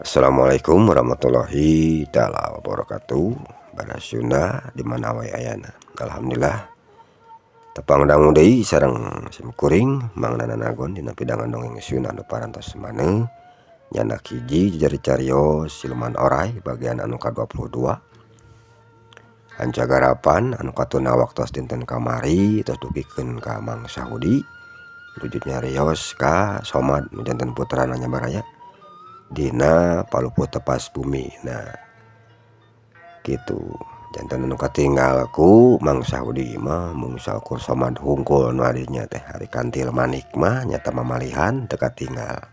Assalamualaikum warahmatullahi taala wabarakatuh. Baras Sunda dimana wae ayana. Alhamdulillah tepang dangu deui sareng simkuring mangna nagon dina pidangan dongeng Sunda anu parantos maneh nyana hiji jari carios siluman oray bagian anu ka-22 hancagarapan anu katuna waktos dinten kamari tos dugikeun ka Mang Sahudi rujuk nyarios ka Somad janten putrana Nyabaraya dina Palupu Tepas Bumi. Nah gitu jantan anu katinggal ku Mang Sahudi mah mungsal kur Somad hungkul nu adinya teh hari kantil manik mah nyata mamalihan teu katinggal.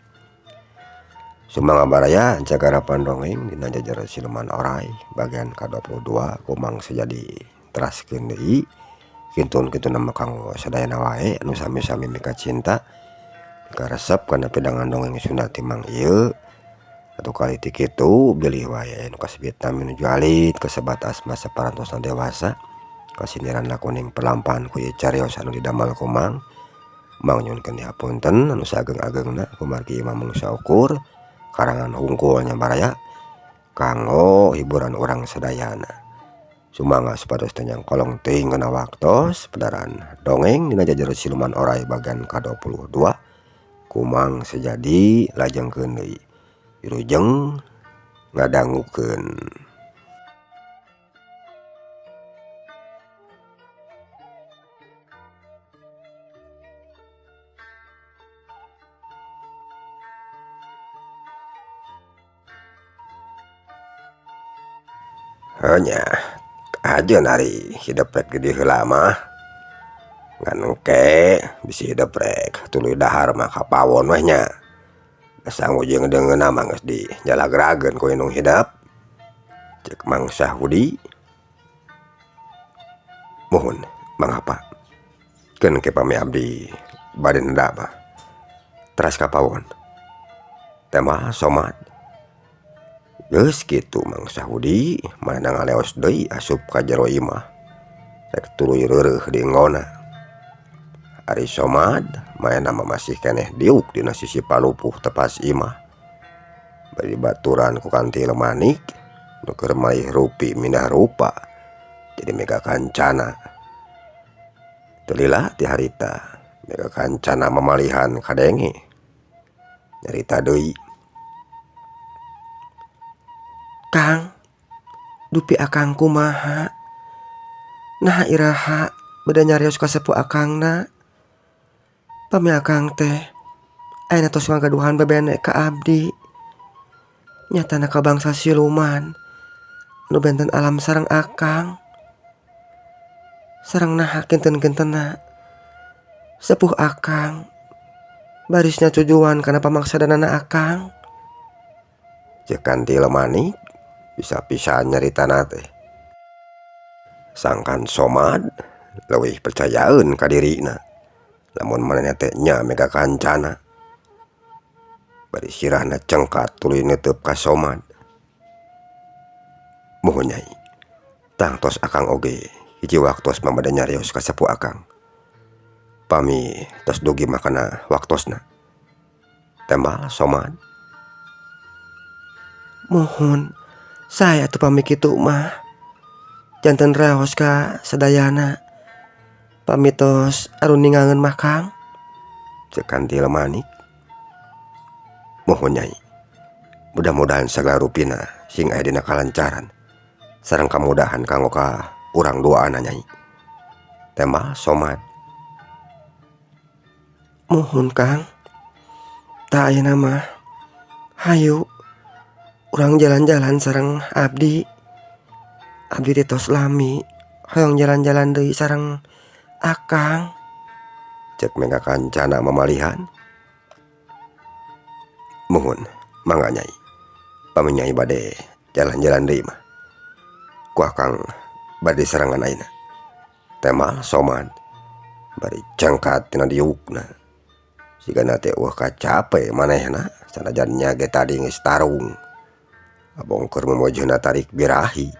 Sumangga baraya Cagarapan dongeng dina jajar siluman oray bagian ka-22 ku Mang Sejadi teraskeun deui kintun-kintun nama kanggo sadayana wae anu sami-sami mika cinta mika resep kana pidangan dongeng Sunda ti Mang ieu atau kali ti kitu bilih wae nu kasebitna menuju alit kasebatas masa parantosan dewasa kasindiran lakuning perlampahan ku ieu carios anu didamel ku Mang nyunkeun dihapunten anu saageng-agengna kumargi imam manusia ukur karangan hungkul Nyabaraya kanggo hiburan urang sadayana. Sumangga supados teu nyangkolong teuing kana waktos pedaran dongeng dina jajar siluman oray bagian ka-22 ku Mang Sejadi lajengkeun deui wilujeng ngadangukeun. Hanya ajeun ari hidup rek gede heula mah ngan engke bisi hidup rek tuluy dahar mah kapawon weh nya. Sanggu jeung ngedeungeunna mah geus dijalagrageun ku inung hidap ceuk Mang Sahudi. Muhun mangapa keun ke pami abdi bade nenda mah teras kapawon teh mah Somad. Geus kitu Mang Sahudi manehna ngaleos deui asup ka jero imah rek tuluy reureuh di enggona. Ari Somad manehna mah masih keneh diuk dina sisi Palupu Tepas imah bari baturan ku kantil manik nu keur maih rupi mindah rupa jadi mega kancana. Teu lila ti harita mega kancana mamalihan kadenge nyarita deui, "Kang, dupi akang kumaha? Naha iraha beda nyarios ka sepuh akangna? Pami akang teh ayeuna tos ngagaduhan bebene ka abdi. Nyatana ka bangsa siluman nu benten alam sareng akang. Sareng naha kinten-kintenna sepuh akang barisnya tujuan kana pamaksadanana akang?" Ceuk kantil manik bisa-pisan nyaritana teh. Sangkan Somad leuwih percayaeun ka dirina lamun manehna teh nya mega kancana. Bari sirahna cengkat tuluy neuteub ka Somad, "Muhun Nyai, tangtos akang oge hiji waktos mah bade nyarios ka sepuh akang. Pami tos dugi mah kana waktosna." Tembal Somad, "Muhun saya atuh pami kitu mah janten raos ka sadayana pami tos aruningangeun mah Kang." Ceuk kantil manik, "Muhun Nyai, mudah-mudahan sagala rupina sing aya dina kalancaran sareng kamudahan kanggo ka urang doana Nyai." Tembal Somad, "Muhun Kang, ta ayeuna mah hayu urang jalan-jalan sareng abdi. Abdi teh tos lami hoyong jalan-jalan deui sareng akang." Ceuk mega kancana mamalihan, "Muhun mangga Nyai, pami Nyai bade jalan-jalan deui mah ku akang bade sarangan ayeuna." Tembal Somad bari cengkat tina diukna sigana teh kacape manehna sanajan nya ge tadi geus tarung abongker memojehna tarik birahi.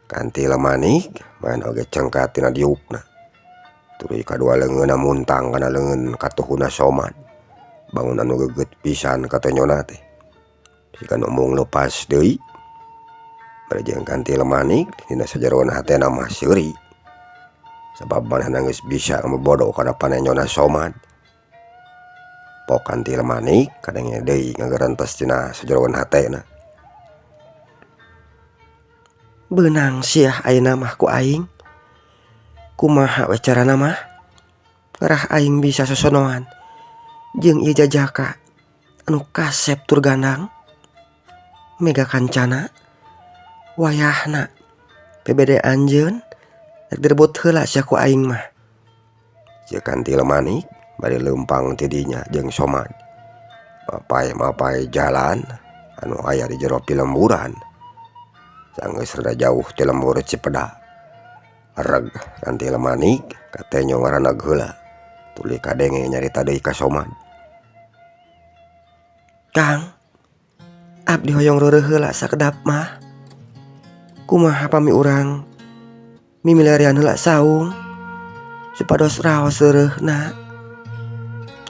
Kantil manik maen oge cengkat tina diukna tuluy kadua leungeunna muntang kana leungeun katuhuna Somad bangun anu geugeut pisan katonyona teh jika ngomong lepas deui bari jeung kanti lemanik dina sajeroan hatena mah seuri sabab manehna geus bisa ngebodo kana panenjona Somad. Pok kanti lemanik kadenge deui ngagerentos tina sajeroan hatena. Beunang siah ayeuna mah ku aing. Kumaha we carana mah? Ngarah aing bisa sosonoan jeung ieu jajaka anu kasep tur gandang. Mega kancana wayahna PBD anjeun rek direbut heula sia ku aing mah. Ceuk kanti lemanik bari leumpang ti dinya jeung Somad. Mapai jalan anu aya di jero pilemburan. Sanggeus rada jauh ti lembur Cipeda. Areg kanti lemanik katenyo ngaranag heula. Tuluy kadenge nyarita deui ka Somad. Kang, abdi hoyong reureuh heula sakedap mah. Kumaha pami urang mimilarian heula saung supados raos reureuna.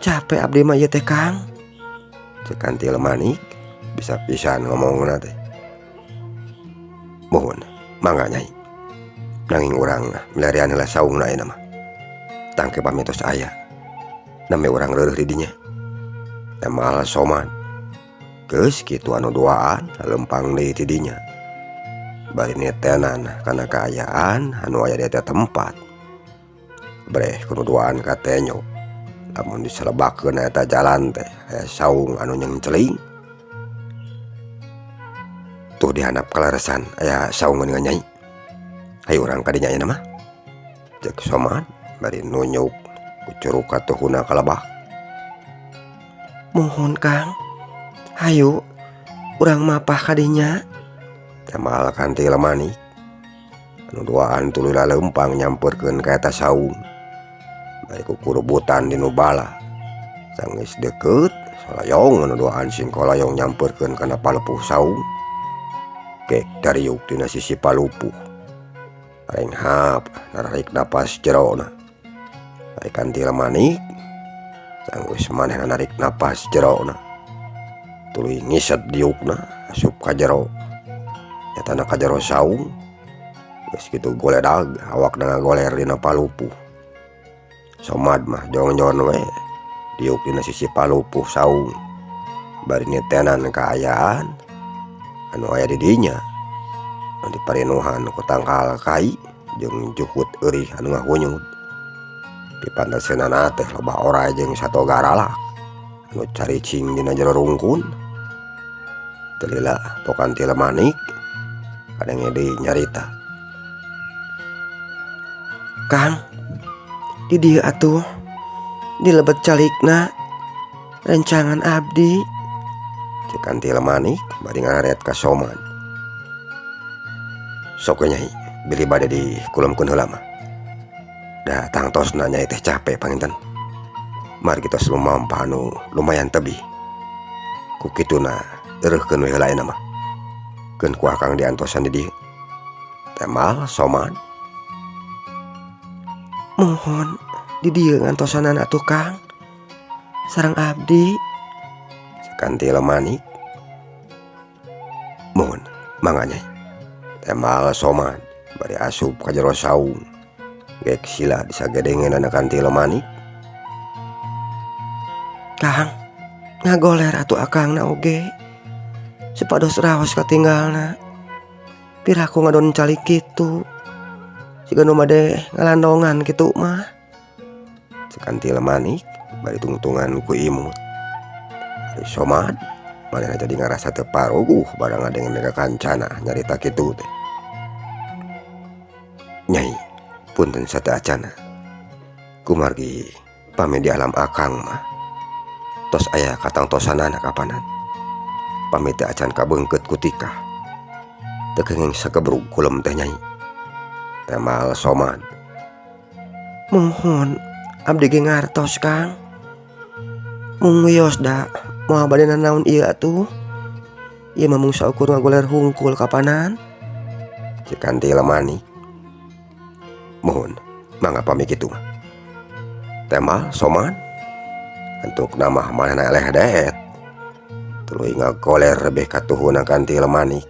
Capek abdi mah ieu teh Kang. Ceuk kanti lemanik bisa pisan ngomongna teh. Mohon mangga Nyai. Nanging urang milarian heula saungna ayeuna mah. Tangke pamitos aya. Nami urang reureuh di dinya. Temal Somad. Geus kitu anu duaan lempang deui ti dinya. Bari netenan kana kaayaan anu aya di eta tempat. Breh kudu duaan katenyo. Lamun diselebakeun eta jalan teh aya saung anu nyengceling. Tuh dihandap kalaresan aya saung ngan Nyai. Hayu urang ka dinya ayeuna mah. Ceuk Somad bari nunjuk ku curug katuhuna kalebah. Mohon Kang. Hayu urang mapah ka dinya. Temal kanti lemanik. Anu duaan tuluy laleumpang nyamperkeun ka eta saung. Bari ku kurubutan di nu bala. Sanggeus deukeut salayong anu duaan singkolayong nyamperkeun kana palepuh saung. Kek dariuk dina sisi palupuh. Aing hap narik napas jerona. Bari kanti lemanik sanggeus manehna narik napas jerona. Tuluy ngiset diukna asup ka jero. Nyatana ka jero saung. Geus kitu goledag awakna ngagoler dina palupuh. Somad mah jonjon we diuk dina sisi palupuh saung. Bari netenan kaayaan anu aya di dinya. Anu diparinuhan ku tangkal kai jeung jukut eurih anu ngahunyud. Pipanteseunana teh loba oray jeung sato garalak anu caricing dina jero rungkun. Telila pok kanti lemanik kadenge deui nyarita. Kang, di dieu atuh di lebet calikna rencangan abdi. Ceuk kanti lemanik bari ngaret ka Somad. Sok Nyai, bili bade di kulemkeun heula mah. Da tangtosna Nyai teh capek panginten. Mari kitos lumampa anu lumayan tebih. Ku kituna eureurkeun we heula ayeuna mah. Keun ku akang diantosan di dieu. Temal Somad. Mohon di dieu ngantosanan atuh Kang. Sareng abdi. Kanti lemanik. Mohon mangga Nyai. Temal Somad bari asup ka jero saung. Gek sila disagedengeunana kanti lemanik. Kang, ngagoler atuh akangna oge. Supados raos katinggalna. Piraku ngadon calik kitu. Siga nu made ngalandongan kitu mah. Ceuk kanti lemanik bari tungtungan ku imut. Ari Somad manehna jadi ngarasa teu paruguh barang ngadenge mega kancana nyarita kitu teh. Nyai, punten sateu acana. Kumargi pami di alam akang mah. Tos aya katangtosanana kapanan. Pami teu acan kabeungkeut ku tikah. Teu kenging sakebrug kulem teh Nyai. Temal Somad. Mohon abdi ge ngartos Kang. Mung wios da moal bade nanaon ieu atuh. Ieu mah mung saukur ngagoler hungkul kapanan. Ceuk kanti lemanik. Mohon mangga pami kitu mah. Temal Somad. Antuk namah manehna eleh deet. tuluy ngagoler beh katuhuna kantil manik.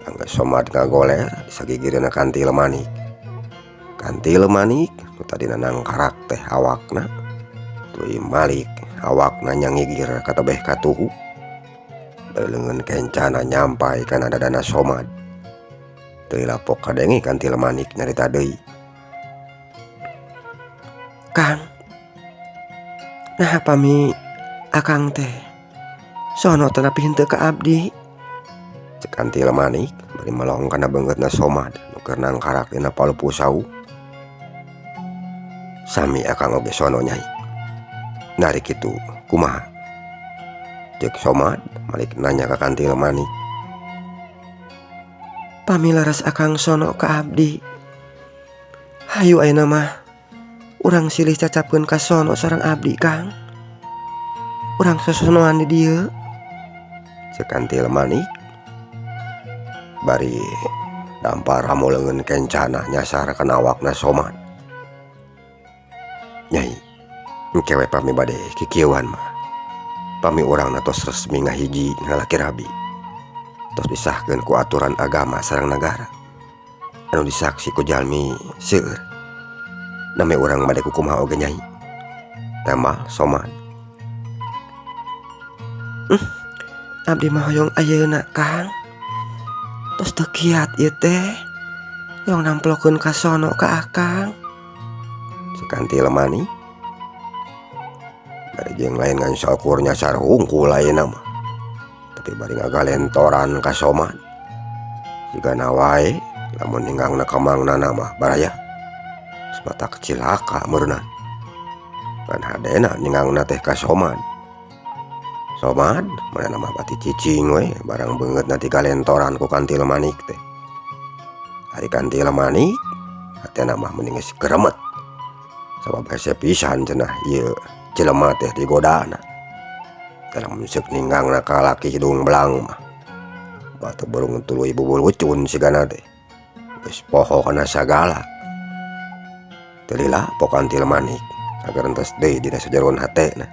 Angga somad ngagoler sagigireuna kantil manik. Kantil manik nu tadina nangkarak teh awakna tuluy malik awakna nyangigir katebeh katuhu. Leungeun kencana nyampai kana dadana somad. Teu lapok kadenge kantil manik nyarita deui. Kang, nah pami akang teh sono teh nepi henteu ka abdi. Cek kantil manik bari melong kana beungeutna somad nu keur nangkarak dina palu pusau. Sami akang oge sono nyai. Nari kitu kumaha? Cek somad malik nanya ka kantil manik. Pami laras akang sono ka abdi. Hayu ayeuna mah urang silih cacapkeun ka sono sareng abdi Kang. Urang sosonoan di dieu. Cek kantil manik bari dampar hamuleungeun kencana nyasar kana awakna somad. Nyai, engke we pami bade kikieuan mah. Pami urangna tos resmi ngahiji ngalaki rabi. Tos disahkeun ku aturan agama sareng nagara. Anu disaksi ku jalmi seueur. Name urang bade kukumaha oge nyai. Tembal somad. Abdi mah hoyong ayeuna Kang. Tos teu kiat ieu teh. Hoyong namplokeun ka sono ka akang. Sekantil manik bari jeung lain ngan syukur nyasar hungkul ayeuna mah. Tapi bari ngagalentoran ka somad. Jigana wae lamun ninggangna kamangnana mah baraya semata kecilaka meureunna. Kan hadena ninggangna teh ka somad. Somad manehna mah bati cicing we barang beungeutna ti galentoran ku kantil manik teh. Ari kantil manik hatena mah mending geus keremet. Sabab hese pisan cenah ieu jelema teh digodana. Dalam seuk ninggangna ka laki hidung belang mah. Batu burung tuluy bubul ucun sigana teh. Geus poho kana sagala. Teu lila pok kantil manik agar entes deui dina sajeroan hatena.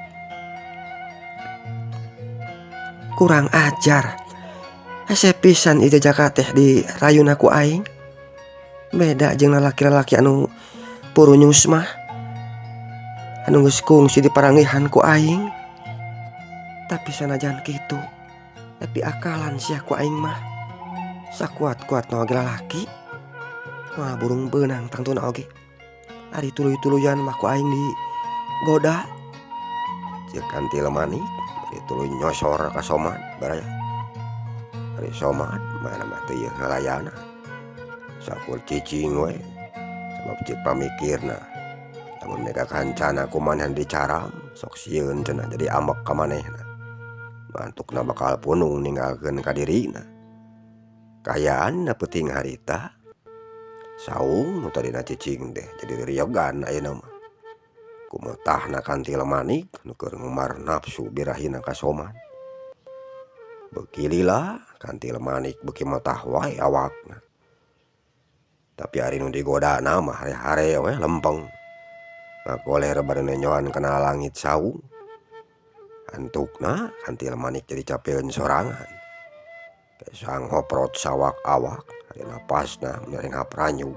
Kurang ajar. Hese pisan ieu jaka teh di rayuna ku aing. Beda jeung lalaki-lalaki anu purunyus mah. Anu geus kungsi diparangihan ku aing. Tapi sanajan kitu rek diakalan sia ku aing mah. Sakuat-kuatna oge lalaki mah burung beunang tangtuna oge. Ari tuluy-tuluyan mah ku aing digoda. Cek kantil manik bari tuluy nyosor ka somad baraya. Ari somad manehna mah teu ieu ngalayana. Sakur cicing we sabab cek pamikirna. Lamun mega kancana kumanehan dicaram sok sieun cenah jadi ambek ka manehna. Mantukna bakal punung ninggalkeun ka dirina. Kayaanna peuting harita saung nu tadina cicing teh jadi riogan ayeuna mah. Kumetahna kantil manik nu keur ngumar nafsu birahina ka somad. Beuki lila kantil manik beuki metah wae awakna. Tapi ari nu digodana mah hare-hare we lempeng. Ngagoler bari nenyoan kana langit saung. Antukna kantil manik jadi capeun sorangan. Kesang hoprot sawak awak ari napasna merenghap ranyug.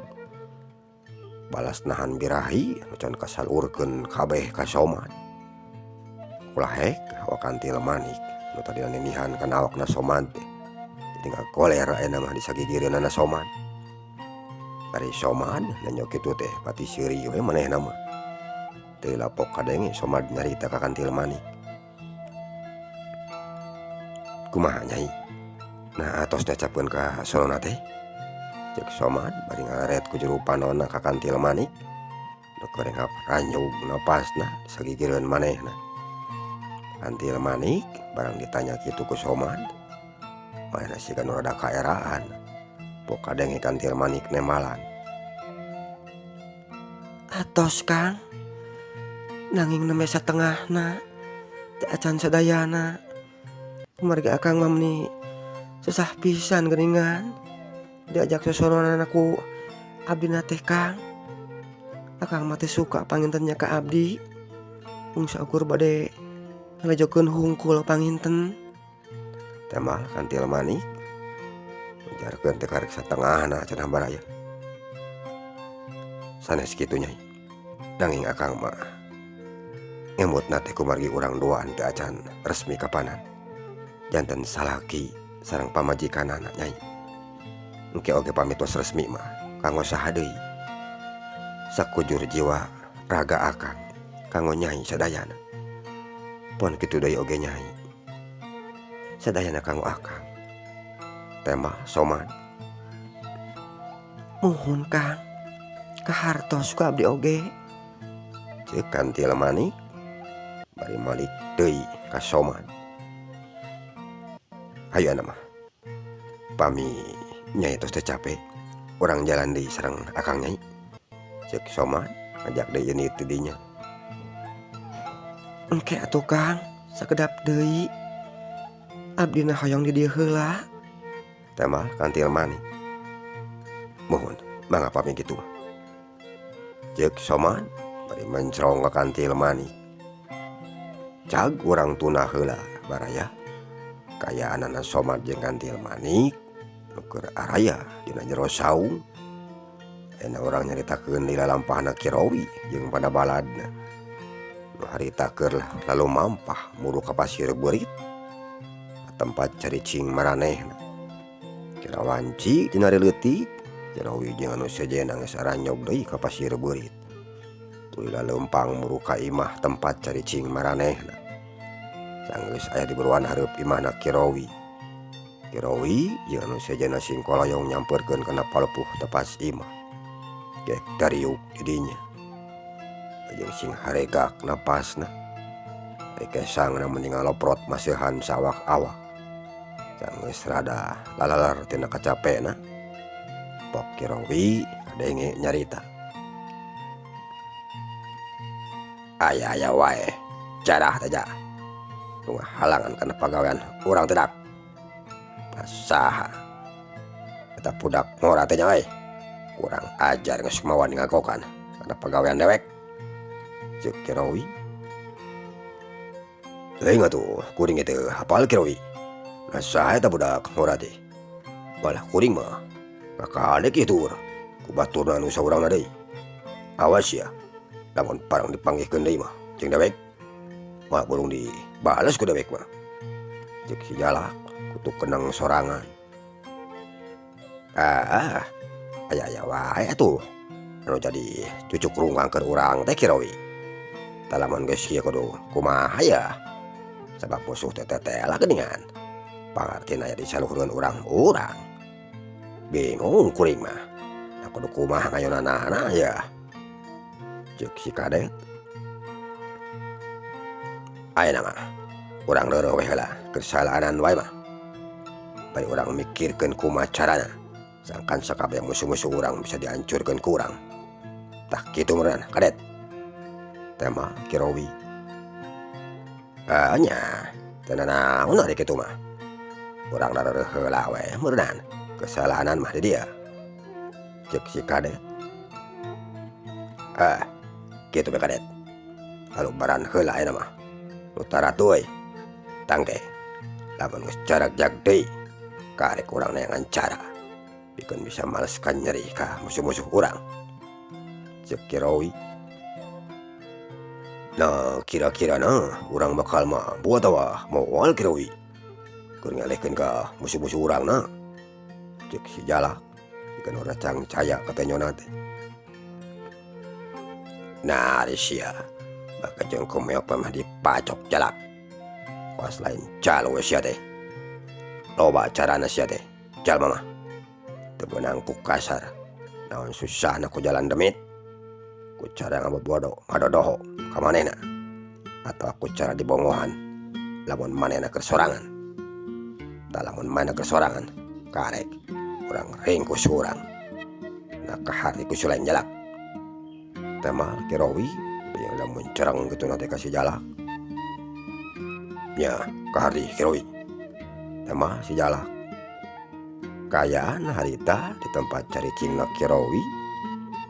Balas nahan birahi can kasalurkeun kabeh ka somad. Kulahek awak kantil manik nu tadina ninihan kana awakna somad teh. Jadi ngagoler ayeuna mah di sagigireunana somad. Ari somad nanya kitu teh pati seuri we manehna mah. Teu lapok kadenge somad nyarita ka kantil manik. Kumaha nyai? Nah tos dacapkeun ka sonona teh. Cek somad bari ngaret ku juru panonna ka kantil manik. Nu kerenghap ranyug napasna sagigireun manehna. Kantil manik barang ditanya kitu ku somad. Manehna siga nu rada kaeraan. Pok kadenge kantil manik nemalan. Atos Kang. Nanging neme satengahna teu acan sadayana. Kumargi akang mah meni susah pisan geuningan diajak sosononan ku abdina teh Kang. Akang mah teh suka pangintennya ka abdi. Mung saukur bade ngalejokeun hungkul panginten. temal kantil manik jarkeun teh karek satengahna cenah baraya. Sanes kitu Nyai. Nanging akang mah ngemutna teh kumargi urang duaan teu acan resmi kapanan. Janten salaki sareng pamajikanana Nyai. Engke oge pamitos resmi mah kanggo saha deui. Sakujur jiwa raga akang kanggo Nyai sadayana. Pon kitu deui oge Nyai. Sadayana kanggo akang. Tema soman. Muhun Kang, kahartos ku abdi oge. Ceuk kantil manik bari malik deui ka soman. Hayu mah. Pami Nyai tos teu capek. Urang jalan deui sareng akang Nyai. Ceuk soman ngajak deui yeunit ti dinya. Engke atuh Kang, sakedap deui. Abdina hoyong di dieu heula. Temal kantil manik. Mohon mangga pami kitu. Ceuk soman bari mencrong ka kantil manik. Cag urang tuna heula baraya. Kayaanana soman jeung kantil manik nu keur araya dina jero saung. Ayeuna urang nyaritakeun lila lampahna Kirowi jeung pada baladna. Nu harita keur lalu mampah muru ka pasir beurit. Tempat caricing maranehna. Kirawanci dina leutik Kirowi jeung anu sejenna geus aranyog deui ka pasir beurit. Tuluy laleumpang muru ka imah tempat caricing maranehna. Sanggeus aya di buruan hareup imahna Kirowi. Kirowi jeung anu sejenna singkoloyong nyampeurkeun kana palepuh tepas imah. Gek dariuk di dinya. Jeung sing haregak napasna. Rekesangna mending ngaloprot maseuhan sawak awak. Sanggeus rada lalalar tina kacapena. Pok Kirowi kadenge nyarita. Aya wae carah taja. Nu halangan kana pagawean urang teh dak. Saha? Eta budak ngora teh nya we. Kurang ajar geus kumawan ngagokan kana pagawean dewek. Ceuk Kirowi. Teuing atuh kuring teh hafal Kirowi. Nah saha eta budak ngora teh? Walah kuring mah kakade kitu ku baturna anu saurangna deui. Awas ya. Lamun parang dipanggihkeun deui mah jeung dewek. Mah burung dibales ku dewek mah. Ceuk si Jalak kutuk kenang sorangan. Aya wae atuh anu jadi cucuk runggang keur urang teh Kirowi. Talamun geus kieu kudu kumaha ya? Sabab musuh teh tetelah geuningan. Pangartina aya di saluhureun urang. Bingung kuring mah. Da kudu kumaha ngayeunana ya? Ceuk si Kadet. Ayeuna mah urang reureuh we heula keur salaanan wae mah. Bari urang mikirkeun kumaha carana sangkan sakabeh musuh-musuh urang bisa dihancurkeun ku urang. Tah kitu meureun Kadet. Tema Kirowi. Nya, teu naon ari kitu mah. Urang reureuh heula we meureunan kesalaanan mah di dieu. Ceuk si Kadet. Kitu be Kadet. Lalu baran heula ayeuna mah. Nu taratu we. Tangke. Lamun geus jarak jag deui karek urang neangan cara pikeun bisa maleskan nyeri ka musuh-musuh urang. Ceuk Kirowi. Nah kira-kira urang bakal mah buat tawa moal Kirowi keur ngalehkeun ka musuh-musuh urang na. Ceuk si Jalak pikeun racang caya ka tenyona teh. Nah ari sia baka jeung kumeok mah dipacok Jalak. Kuas lain jalu sia teh. Loba carana sia teh jalma mah. Teu beunang ku kasar. Naon susahna ku jalan demit. Ku cara ngabobodo ngadodoho ka manehna. Atawa ku cara dibongohan lamun manehna keur sorangan. Da lamun manehna keur sorangan karek urang ringkus urang. Nah kahari ku sulain Jalak. Tema Kirowi yang lamun cereng kitu teh ka si Jalak. Nya kahari Kirowi. Tema si Jalak. Kayaan harita di tempat caricingna Kirowi.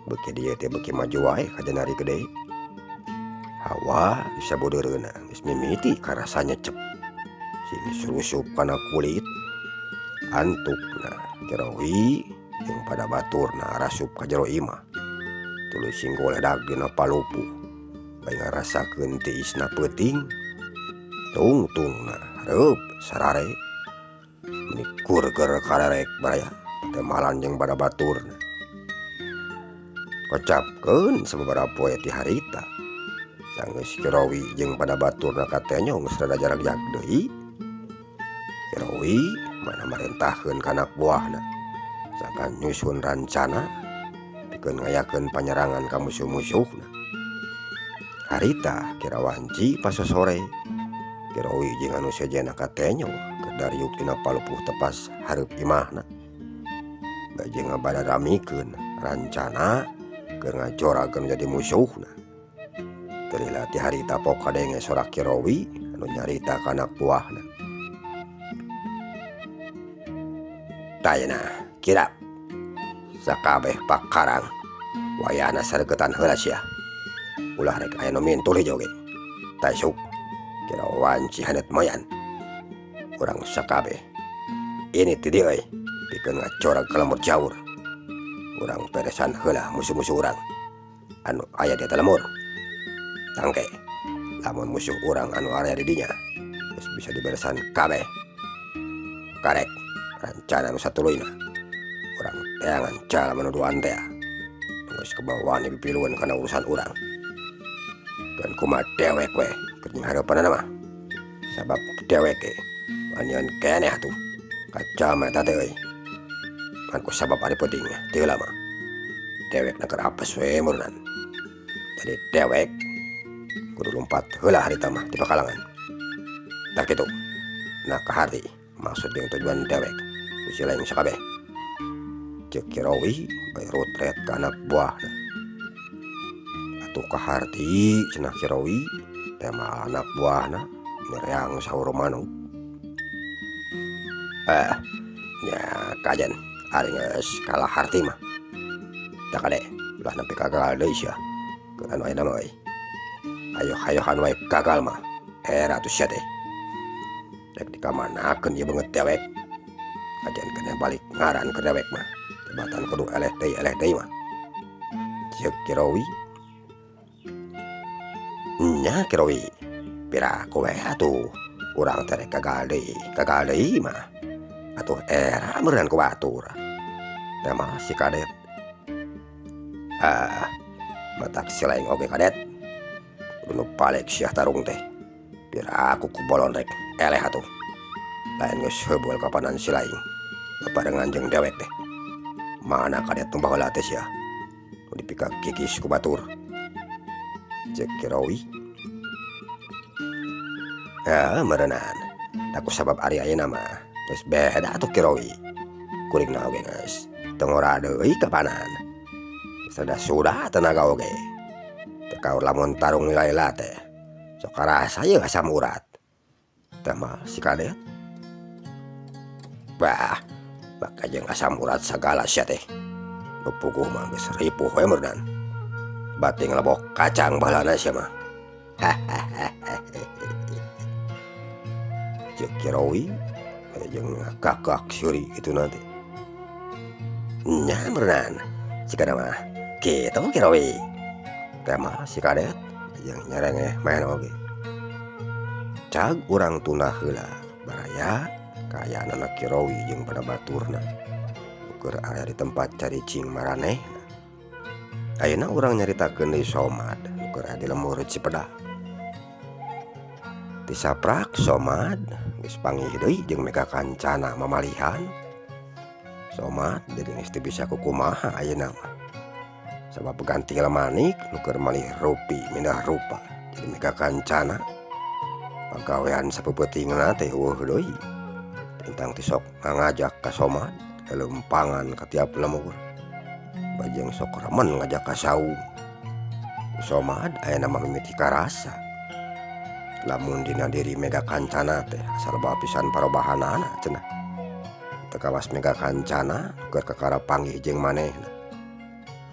Beuki dieu teh beuki maju wae ka jenari gede. Hawa bisa bodeureuna geus mimiti karasa nyecep. sini selusup kana kulit antukna Kirowi jeung pada baturna rasup ka jero imah tuluy singgol edag dina palupu bae ngarasakeun tiisna peuting tungtungna reup sarare menikur keur karerek baraya temalan jeung pada baturna kocapkeun sababaraha poe ti harita sanggeus Kirowi jeung pada baturna katenyong geus rada jarak deui Kirowi mana marentahkeun ka anak buahna sakan nyusun rancana pikeun ngayakeun panyerangan ka musuh-musuhna. Harita kira wanci pas sore Kirowi jeung anu sejena katenyong keur dariuk dina palupuh tepas hareup imahna bae ngabadaramikeun rancana keur ngajorakeun jadi musuhna. Terila ti harita pok kadenge sorak Kirowi anu nyarita ka anak buahna. Tayana kirap sakabeh pakarang wayana saregetan heula sia ulah rek aya nu mintul hijau ge tasuk kira wanci hanet moyan urang sakabeh ini ti dieu pikeun ngacorag ka lemur jaur urang peresan heula musuh-musuh urang anu aya di eta lemur. Tangke lamun musuh urang anu aya di dinya geus bisa diberesan kabeh. Karek rancana anu satuluyna urang teangan cala menuduhan teh geus kebawaan dipipiluan kana urusan urang. Keun kumaha dewek we keur jeung hareupeunana mah sabab dewek ge anian keneh atuh kacama eta teh euy ngan ku sabab ari penting teh heula mah dewekna keur apes we meureunana. Jadi dewek kudu lompat heula harita mah di pakalangan. Tak kitu. Nah kahari maksud jeung tujuan dewek usi lain sakabeh. Ceuk Kirowi bae rutret ka anak buahna. Atuh kaharti cenah Kirowi teh mah anak buahna nereang saur manuk. Nya kajen ari geus kalah harti mah. Tak kade ulah nepi gagal deui sia. Keur anu aya mah euy. Ayo-ayohan wae gagal mah era atuh sia teh rek dikamanakeun ieu beungeut dewek ajan kena balik ngaran ke dewek mah jabatan kudu eleh deui mah ceuk Kirowi. Nya Kirowi piraku we atuh urang teh rek gagal deui mah atuh era meureun ku batur teh mah si kadet matak si laeng oge kadet kudu balik sia tarung teh piraku ku bolon rek eleh atuh lain geus heubeul kapanan si laing babarengan jeung dewek teh mana kadet nu baheula teh sia nu dipika kikis ku batur ceuk Kirowi. Meureunan da ku sabab ari ayeuna mah geus beda atuh Kirowi kurigna oge geus teu ngora deui kapanan sudah tenaga oge kaur lamun tarung nilai teh sok karasa ye asam urat teh mah si kadet bah baka jeung asam urat sagala sia teh nu puguh mah geus ripuh we meureunana bati ngelebok kacang baheulana sia mah. Ceuk Kirowi jeung ngakak suri kitu nanti nya meureunana cikana mah kitu Kirowi teh mah si kadet jeung nyerengeh maen oge. Cag urang tuna heula baraya kaayaan anak Kirowi jeung pada baturna keur aya di tempat caricing maranehna. Ayeuna urang nyaritakeun deui Somad nu keur aya di lemur Cipedak. Ti saprak Somad geus panggih deui jeung mega kancana mamalihan. Somad jadi geus teu bisa kukumaha ayeuna mah sabab ganti lemanik nu keur malih rupi mindah rupa jadi mega kancana pagawean sapeupetingna teh eueuh deui tentang tisok ngajak ka Somad lelempangan ka tiap lemur bajeng sok remen ngajak ka saung. Somad ayeuna mah mimiti karasa lamun dina diri mega kancana teh asal bawa pisan parobahanana cenah teu kawas mega kancana keur kakara panggih jeung manehna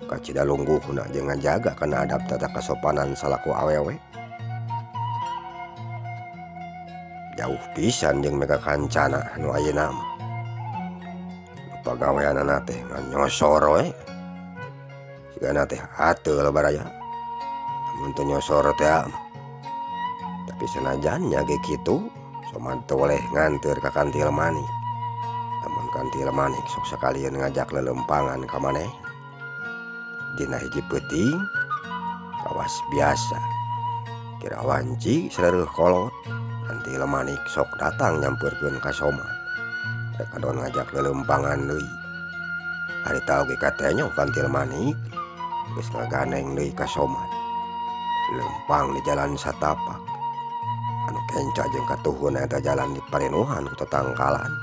kacida lungguhna jeung ngajaga kana adab tata kasopanan salaku awewe. jauh pisan jeung mega kancana anu ayeuna mah. Pagaweanana teh ngan nyosor we. Sigana teh ateul baraya. Amun teu nyosor teh mah. Tapi senajan nya ge kitu, soman teu boleh nganteur ka Kantil Manik. Lamun Kantil Manik sok sakalian ngajak lelempangan ka maneh. Dina hiji peuting kawas biasa. Kira wanci sareureuk kolot. Kantil Manik sok datang nyampeurkeun ka Soman. Rek kadon ngajak lelempangan deui. Harita oge katanya Kantil Manik geus ngagandeng deui ka Soman. Lempang di jalan satapak. Anu kenca jeung katuhun eta jalan diparenuhan ku tatangkalan.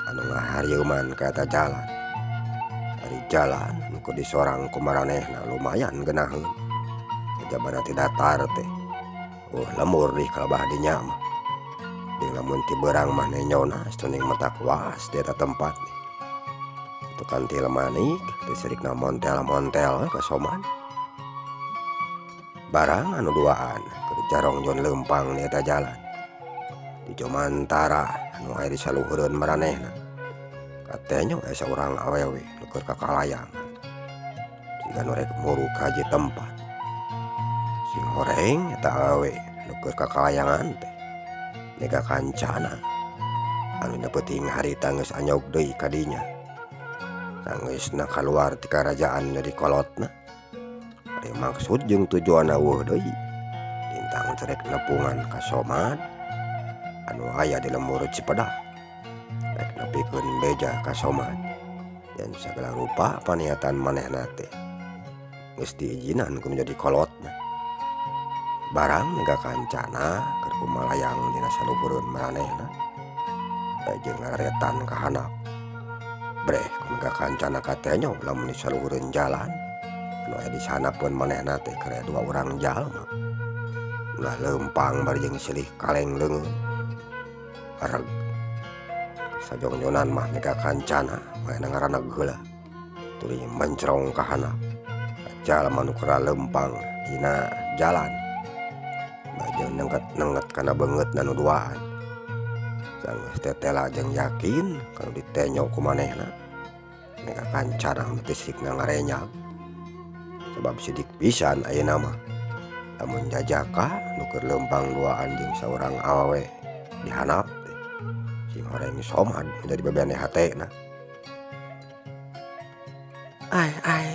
Anu ngaharieuman ka eta jalan. Ari jalan anu ku disorang ku maranehna lumayan geunaheun. Jabana ti datar teh. Lemur di kalabah dinya mah. Jeung lamun ti beurang mah nenyona steuning matak waas di eta tempat. Tu Kantil Manik teh sirikna montel-montel ka Soman. Barang anu duaan keur jarongjon leumpang di eta jalan. Di Jomantara anu aya di saluhureun maranehna. Katanya aya saurang awewe nu keur kakalayangan. Siga nu rek muru ka hiji tempat. Sing horeng eta awewe nu keur kakalayangan teh mega kancana. Anu nepeuting harita geus anyog deui ka dinya. Sanggeusna kaluar ti karajaan dari kolotna. Ari maksud jeung tujuan eueuh deui. Lintang cerek nepungan ka Soman anu aya di lembur Cipedah. Rek nepikeun beja ka Soman. Dan sagala rupa paniatan manehna teh geus diijinan ku jadi kolotna. Barang mega kancana keur kumalayang dina saluhureun maranehna. Jeung ngaretan ka handap. Breh mega kancana katanya lamun di saluhureun jalan anu aya di sanapeun manehna teh keur aya 2 urang jalma. Ulah leumpang bari jeung silih kaleng leungeun. Areg sajongjonan mah mega kancana maena ngaraneg heula. Tuluy mencrong ka handap. Jalma nu keur leumpang dina jalan. Bajeng nenget kana beungeutna nu duaan. Sanggeus tetela jeung yakin kalau ditenyo ku manehna. Mega kancana teh sirikna ngarenyag. Sebab sidik pisan ayeuna mah. Lamun jajaka nu keur leumpang duaan jeung saurang awewe di handap teh. Sing horeng Soman menjadi bebeneh hatena. Ai.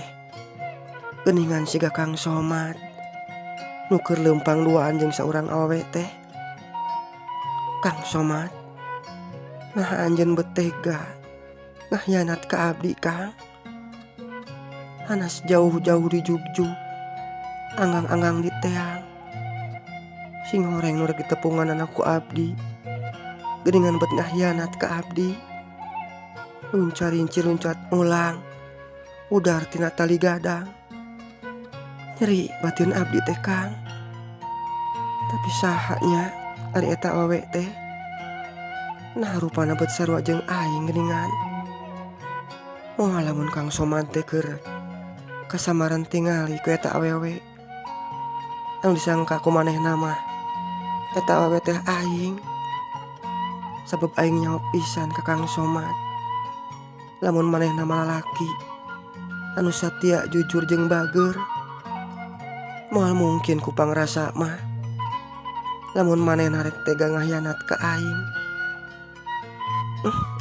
Geuningan siga Kang Somad. Nu keur leumpang duaan jeung saurang awewe teh. Kang Somad, nah anjeun betega ngahyanat ka abdi Kang. Hanas jauh-jauh di Jugjug, anggang-anggang di teang. Sing horeng nu rek ditepungan ku abdi. Geuningan bet ngahyanat ka abdi. Luncar-rincir luncat ulang. Udar tina tali gadang. Nyeri batin abdi teh Kang. Tapi sahanya ari eta awewe teh. Nah rupana bet sarua jeung aing geuningan. Moal lamun Kang Somad teh keur kasamaran tingali ku eta awewe. Anu disangka ku manehna mah eta awewe teh aing. Sabab aing nyaho pisan ka Kang Somad. Lamun manehna malalaki anu satia jujur jeung bager. Moal mungkin ku pangrasa mah lamun manehna rek tega ngahyanat ka aing.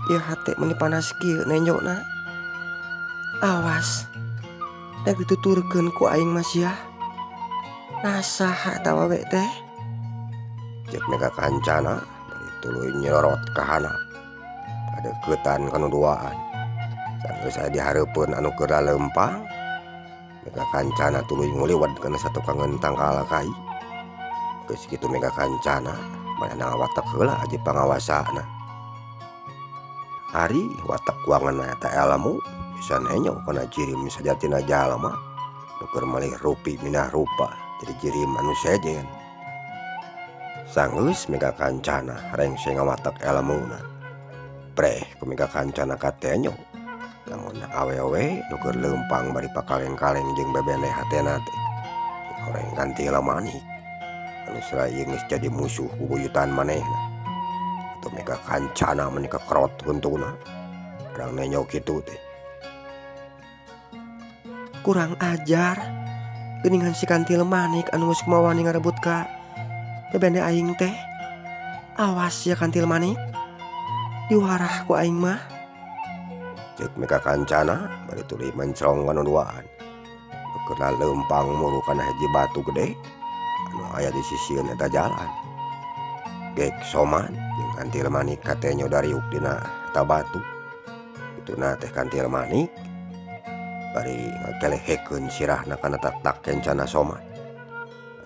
Ieu hate meuni panas kieu nenjona. Awas rek dituturkeun ku aing mah sia. Nasaha eta awewe teh? Cek mega kancana bari tuluy nyorot ka handap. Padeuketan kanu duaan. Sanggeus aya di hareupeun anu keur leumpang. Mega kancana tuluy nguliwed kana satukangeun tangkal kai. Geus kitu mega kancana manehna ngawatek heula aji pangawasana. Ari watek kuanganna eta ilmu bisa nenyo kana jirim sajatina jalma nu keur malih rupi minah rupa jadi jirim anu sejen. Sanggeus mega kancana rengse ngawatek ilmuna. Preh ku mega kancana katenyo lamun awewe nu keur leumpang bari pakaleng-kaleng jeung bebeneh hatena teh. Horeng Kantil Manik anu selain geus jadi musuh bubuyutan manehna. atau mika kancana menika kerot untuna barang nenyo kitu teh. Kurang ajar. Geningan si Kantil Manik anu geus kumawani ngarebut ka bebende aing teh. Awas ya Kantil Manik, diwarah ku aing mah. Cek mika kancana bari tuluy mencrong kana duaan. Keur leumpang muru kana hiji batu gede anu aya di sisieun eta jalan. Gek Soman jeung Kantil Manik katenyo dariuk dina eta batu. Ituna teh Kantil Manik bari ngakelehekeun sirahna kana tak kencana Soman.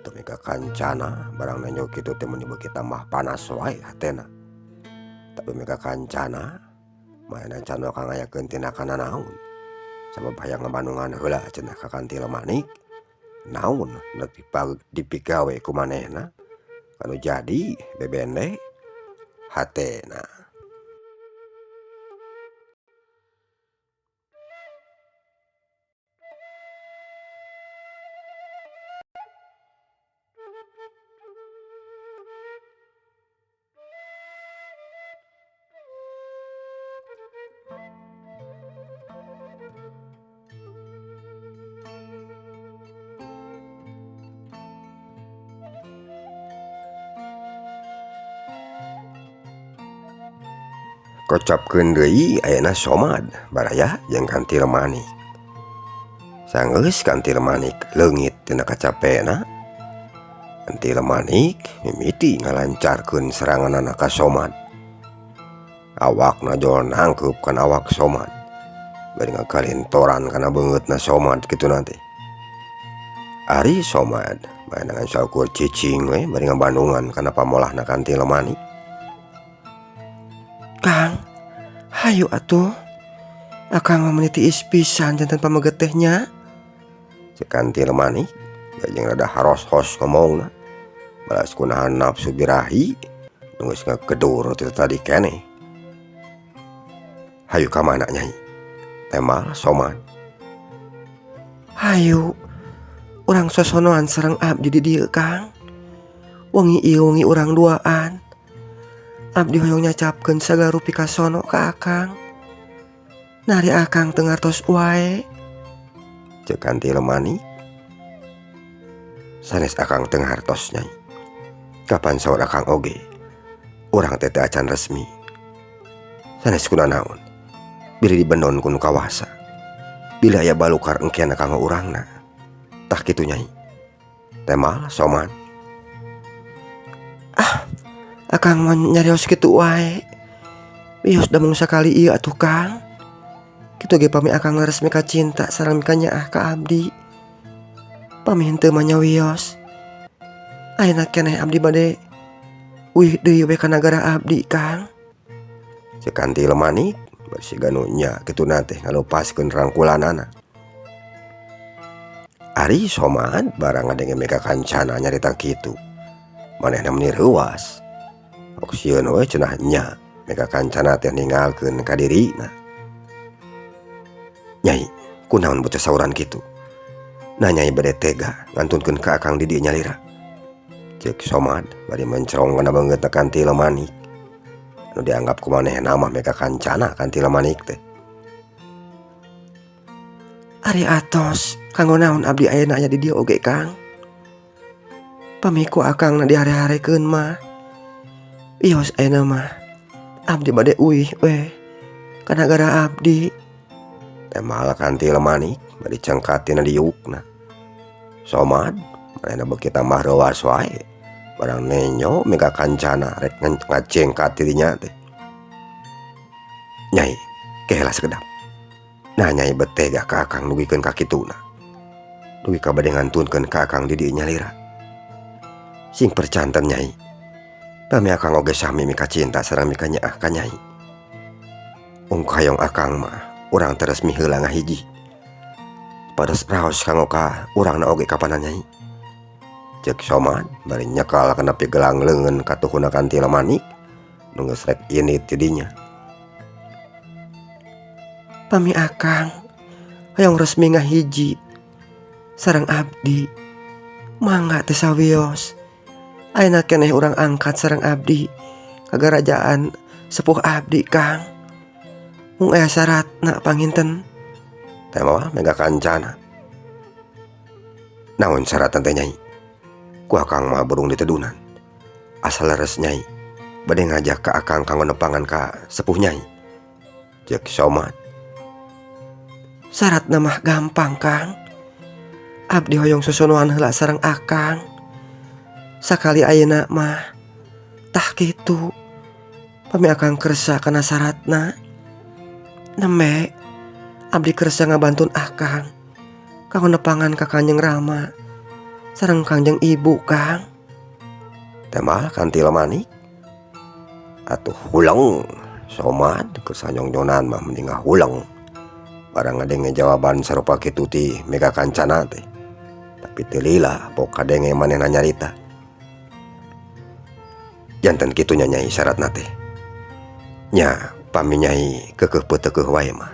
Atuh mika kancana barang nanyo kitu teh mun beuki tambah panas wae hatena. Tapi mika kancana mainan can kang ngayakeun tindakan naon. Sabab hayang ngabandungan heula cenah ka Kantil Manik. Naon dipigawe ku manehna anu jadi bebende hatena. Kocapkeun deui ayeuna Somad baraya jeung Kantil Manik. Sanggeus Kantil Manik leungit tina kacapena, Kantil Manik mimiti ngalancarkeun seranganna ka Somad. Awakna jol nangkeup kana awak Somad, bari ngakalintoran kana beungeutna Somad kitu nanti. Ari Somad maenangan saukur cicing we bari ngabandungan kana pamolahna Kantil Manik. Kang, hayu atuh. Akang mah meniti tiis pisan janten pameget tehnya. Cek Kantil Manik jeung rada haros-hos ngomongna. Balas kunahan nafsu birahi nu geus ngakedur ti tadi keneh. Hayu ka mana Nyai? Temal Soman. Hayu, urang sosonoan sareng abdi di dieu Kang. Wengi ieu wengi urang duaan. Abdi hoyong nyacapkeun sagala rupi kasono ka Akang. Nari Akang teu ngartos wae. Cek Kantil Manik. Sanes Akang teu ngartos Nyai. Kapan saur Akang oge? Urang teh teu acan resmi. Sanes kunaon? Biri dibendon ku nu kawasa. Bila aya balukar engkeun kanggo urangna. Tah kitu Nyai. Temal Soman. Akang mah nyarios kitu wae. Bios da mung sakali ieu atuh Kang. Kitu ge pami Akang resmi ka cinta sareng mika nyaah ka abdi. Pami henteu mah nyawios. Ayeuna keneh abdi bade uih deui we ka nagara abdi Kang. Cek Kantil Manik bersih ganunya kitu teh ngalupaskeun rangkulanana. Ari Soman barang ngadenge mika kancana nyarita kitu. Manehna meni reuas. Oksieun we cenah nya mika kancana teh ninggalkeun ka dirina. Nyai, kunaon bocah sauran kitu? Nah Nyai bade tega ngantunkeun ka Akang di dieu nyalira. Cek Somad bari mencrong kana beungeutna Kantil Manik. Anu dianggap ku manehna mah mika kancana Kantil Manik teh. Ari atos, kanggo naon abdi ayeuna aya di dieu oge Kang? Pamiku Akang na dihare-harekeun mah. Ios ayeuna mah abdi bade uih we ka nagara abdi. Temal Kantil Manik bari cengkat tina diukna. Somad manehna beuki tambah reuas wae. Barang nenyo mika kancana rek ngacengkat dirinya teh. Nyai, keheula sakedap. Nah Nyai betega ka Akang nugikeun ka kituna. Dugi ka bade ngantunkeun ka Akang di dieu nyalira. Sing percanten Nyai. Pami Akang oge sami mika cinta sareng mika nyaah ka Nyai. Ungkayong Akang mah urang teu resmi heula ngahiji. Pados raos kanggo ka urangna oge kapanan Nyai. Cek Soman bari nyekal kana pigelang leungeun ka tuhuna Kantil Manik nu geus rek init ti dinya. Pami Akang hoyong resmi ngahiji sareng abdi. Mangga teu sawios. Ayeuna keneh urang angkat sareng abdi kagarajaan sepuh abdi Kang. Mung aya syaratna panginten. Teh moal mega kancana. Naon syarat teh Nyai? Ku akang mah burung ditedunan. Asal leres Nyai bade ngajak ka akang kanggo nepangan ka sepuh Nyai. Cek Somad. Syaratna mah gampang Kang. Abdi hoyong susunuan heula sareng akang. Sakali ayeuna mah tah kitu. Pami akang kersa kana syaratna. Nembe abdi kersa ngabantun akang kanggo nepangan ka Kanjeng Rama sareng Kanjeng Ibu Kang. Teh moal kantil manik. Atuh hulang Somad kesanyong-nyonan mah mending hulang. Barang ngadenge jawaban sarupa kitu ti mega kancana teh. Tapi teu lila pok kadenge manehna nyarita. Janten kitu nya Nyai syaratna teh. Nya pami Nyai keukeuh peuteukeuh wae mah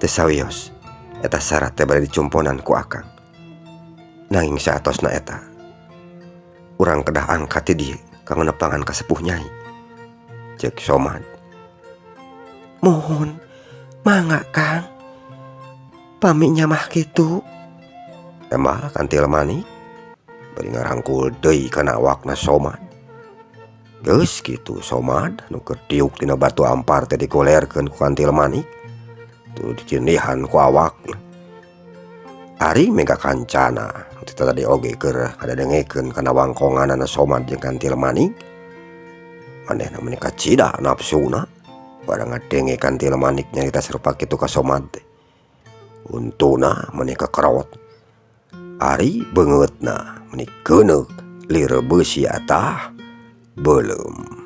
teu sawios eta syarat teh bade dicumponan ku akang. Nanging saatosna eta urang kedah angkat ti dieu kanggo nepangan ka sepuh Nyai. Cek Somad. Mohon mangga Kang. Pami nya mah kitu. Emal kantil manik bari ngarangkul deui kana awakna Somad. Geus kitu Somad nu keur tiuk tina batu ampar teh dikolerkeun ku kantil manik. Tu dicindihan ku awakna. Ari mega kancana teu tadi oge keur ngadengekeun kana wangkonganana Somad jeung kantil manik. Manehna menika cida nafsuna barang ngadenge kantil manik nyarita sarupa kitu ka Somad teh. Untuna menika kerawat. Ari beungeutna menik keuneuk lir beusi atah beuleum.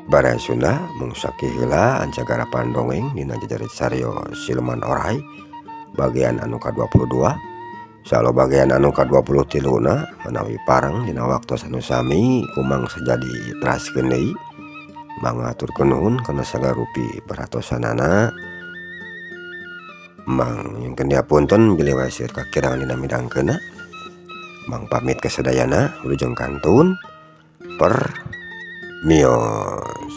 Bara Sunda mung sakiheula ancagara pandongeng dina jejerit sarios Siluman Orai bagian anu ka-22. Salo bagian anu ka-23 menawi pareng dina waktu anu sami kumang sajadi teraskeun deui. Mangga aturkeun nuhun kana sagarupi paratosanana. Mang nyungkeun diapunten bilih wae seueur kakirangan dina midangkeunna. Mang pamit ka sadayana wilujeng kantun. Mios.